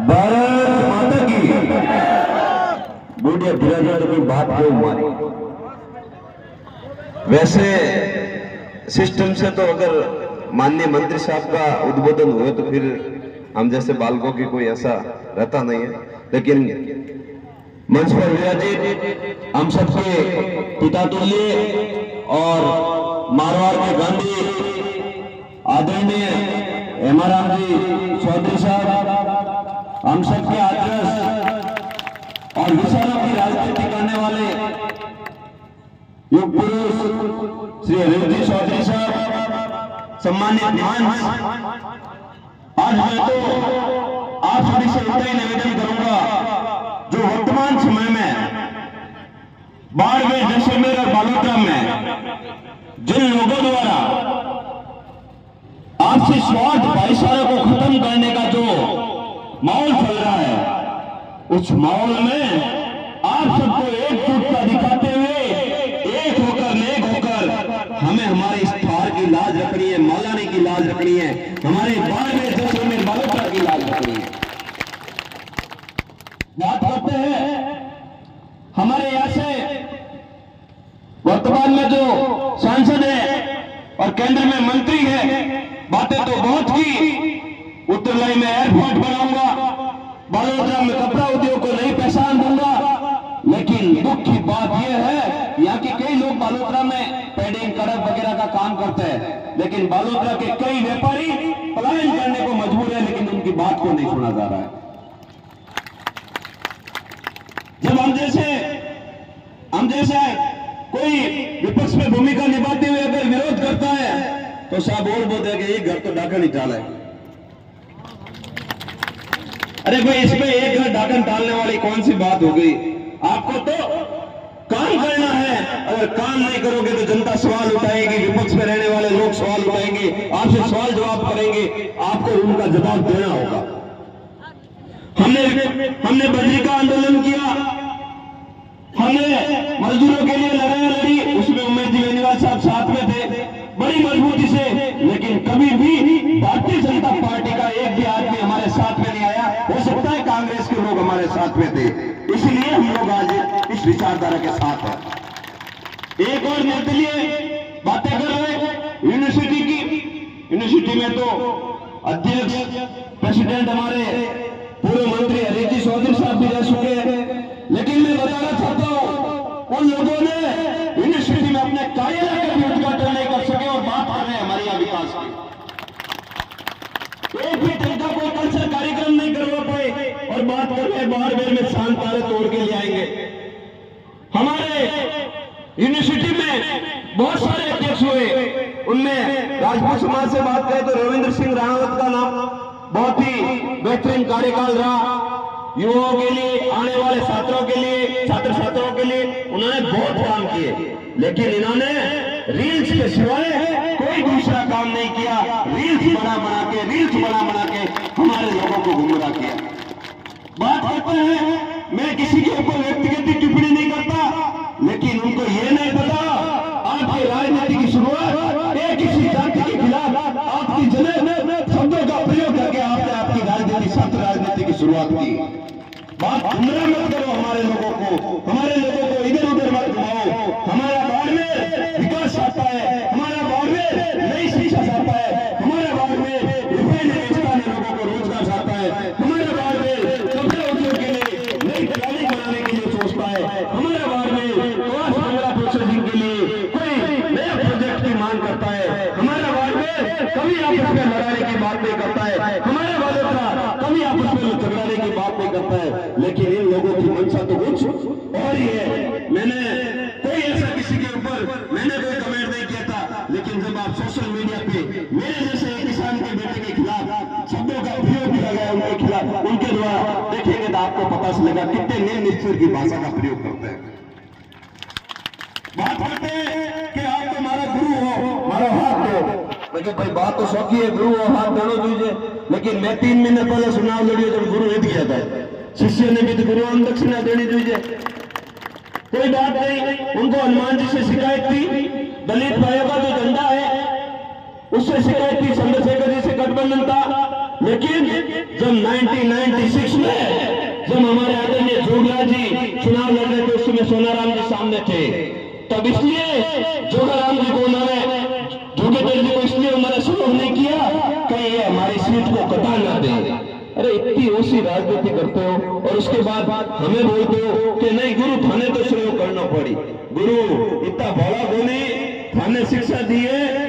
भारत माता की। बूढ़िया बिराजा तो कोई बात क्यों मारी। वैसे सिस्टम से तो अगर माननीय मंत्री साहब का उद्बोधन हुए तो फिर हम जैसे बालकों की कोई ऐसा रहता नहीं है, लेकिन मंच पर विराजित हम सबके पिता तुल्य और मारवाड़ के गांधी आदरणीय हेमाराम जी चौधरी साहब, हम सबके आदर्श और विचारों की राजनीति करने वाले युग पुरुष श्री अनिल चौधरी साहब, सम्मानित मंच, आज मैं तो आप सभी से इतना ही निवेदन करूंगा, जो वर्तमान समय में बाड़मेर, जैसलमेर और बालोतरा में जिन लोगों द्वारा आपसी स्वार्थ भाईचारे को खत्म करने का जो माहौल चल रहा है, उस माहौल में आप सबको एकजुटता दिखाते हुए एक होकर नेक होकर हमें हमारे इस थार की लाज रखनी है, मौलानी की लाज रखनी है, हमारे बाड़मेर, जैसलमेर, बालोतरा की लाज रखनी है। बात करते हैं हमारे यहाँ से वर्तमान में जो सांसद है और केंद्र में मंत्री है, बातें तो बहुत की, उत्तरलाई में एयरपोर्ट बनाऊंगा, बालोतरा में कपड़ा उद्योग को नई पहचान दूंगा, लेकिन दुख की बात यह है यहाँ के कई लोग बालोतरा में पेडिंग, कड़क वगैरह का काम करते हैं, लेकिन बालोतरा के कई व्यापारी पलायन करने को मजबूर है, लेकिन उनकी बात को नहीं सुना जा रहा है। जब हम जैसे कोई विपक्ष में भूमिका निभाते हुए अगर विरोध करता है तो साहब और बोलते हैं कि एक घर तो ढाकन ही टाला है। अरे भाई, इसमें एक घर ढाकन टालने वाली कौन सी बात हो गई? आपको तो काम करना है, अगर काम नहीं करोगे तो जनता सवाल उठाएगी, विपक्ष में रहने वाले लोग सवाल उठाएंगे, आपसे सवाल जवाब करेंगे, आपको उनका जवाब देना होगा। हमने बजरी का आंदोलन किया, हमने मजदूरों के लिए लड़ाई लड़ी, उसमें उमेश जी बेनीवाल साहब साथ में थे बड़ी मजबूती से, लेकिन कभी भी भारतीय जनता पार्टी का एक भी आदमी हमारे साथ में नहीं आया। हो सकता है कांग्रेस के लोग हमारे साथ में थे, इसलिए हम लोग आज इस विचारधारा के साथ हैं। एक और निर्दलीय बातें कर रहे यूनिवर्सिटी की। यूनिवर्सिटी में तो अध्यक्ष प्रेसिडेंट हमारे पूर्व मंत्री अनिल जी चौधरी साहब भी रह चुके हैं, लेकिन मैं बताना चाहता हूं उन लोगों ने यूनिवर्सिटी में अपने कार्यालय का भी उद्घाटन नहीं कर सके और बात कर रहे हैं हमारे यहाँ विकास की। एक भी तरीका कोई कल्चर कार्यक्रम नहीं करवा पाए और बात कर रहे हैं बाड़मेर में शांत तारे तोड़ के ले आएंगे। हमारे यूनिवर्सिटी में बहुत सारे अध्यक्ष हुए, उनमें राजपूत समाज से बात करें तो रविंद्र सिंह राणावत का नाम बहुत ही बेहतरीन कार्यकाल रहा, युवाओं के लिए, आने वाले छात्रों के लिए, छात्र छात्राओं के लिए उन्होंने बहुत काम किए, लेकिन इन्होंने रील्स के सिवाय कोई दूसरा काम नहीं किया। रील्स बना बना के हमारे लोगों को गुमराह किया। बात करते हैं, मैं किसी के ऊपर व्यक्तिगत टिप्पणी नहीं करता, लेकिन उनको ये नहीं पता आपकी राजनीति की शुरुआत एक किसी जाति के खिलाफ आपकी जने शब्दों का प्रयोग करके आपने आपकी राजनीति, छात्र राजनीति की शुरुआत की। बात गुमराह मत करो हमारे लोगों को इधर उधर मत घुमाओ। हमारा बाड़मेर विकास चाहता है, हमारा बाड़मेर नई शिक्षा चाहता है, हमारा बाड़मेर रुपये बेचने लोगों को रोजगार चाहता है, हमारा बाड़मेर कपड़े उद्योग के लिए नई ट्राली बनाने के लिए सोचता है, हमारा बाड़मेर कपड़ा प्रोसेसिंग के लिए कोई नया प्रोजेक्ट की मांग करता है, हमारा बाड़मेर कभी आपस में लड़ाने की बात नहीं करता है, हमारा बालोतरा कभी आपस में झगड़ाने की बात नहीं करता है, लेकिन इन लोगों की मंशा तो कुछ और ही है। मैंने कोई ऐसा किसी के ऊपर कोई कमेंट नहीं किया था, लेकिन जब आप सोशल मीडिया पे मेरे जैसे किसान के बेटे के खिलाफ शब्दों का प्रयोग किया गया, उनके खिलाफ, उनके द्वारा देखेंगे तो आपको पता चलेगा कितने निम्न की भाषा का प्रयोग करते हैं। बात करते हैं कि आप तो हमारा गुरु हो, हमारा हाथ दो, लेकिन भाई बात तो सौखी है, गुरु हो हाथ दोनों दीजिए, लेकिन मैं 3 महीने पहले चुनाव लड़ी जब गुरु हित किया था, शिष्य ने भी तो गुरु दक्षिणा देनी दीजिए, कोई बात नहीं। उनको हनुमान जी से शिकायत थी, दलित भाइयों का जो झंडा है उससे शिकायत थी, चंद्रशेखर जी से गठबंधन था। लेकिन जब 1996 में जब हमारे आदरणीय जोगला जी चुनाव लड़ रहे थे, उस समय सोनाराम जी सामने थे, तब इसलिए जोगाराम जी को उन्होंने, जोगेंद्र जी को इसलिए उन्होंने सहयोग नहीं किया कि ये हमारी सीट को कटा ना दे। अरे इतनी ओसी राजनीति करते हो और उसके बाद हमें बोलते हो कि नहीं गुरु थाने तो सहयोग करना पड़ी। गुरु इतना बड़ा गुनी थाने शिक्षा दी है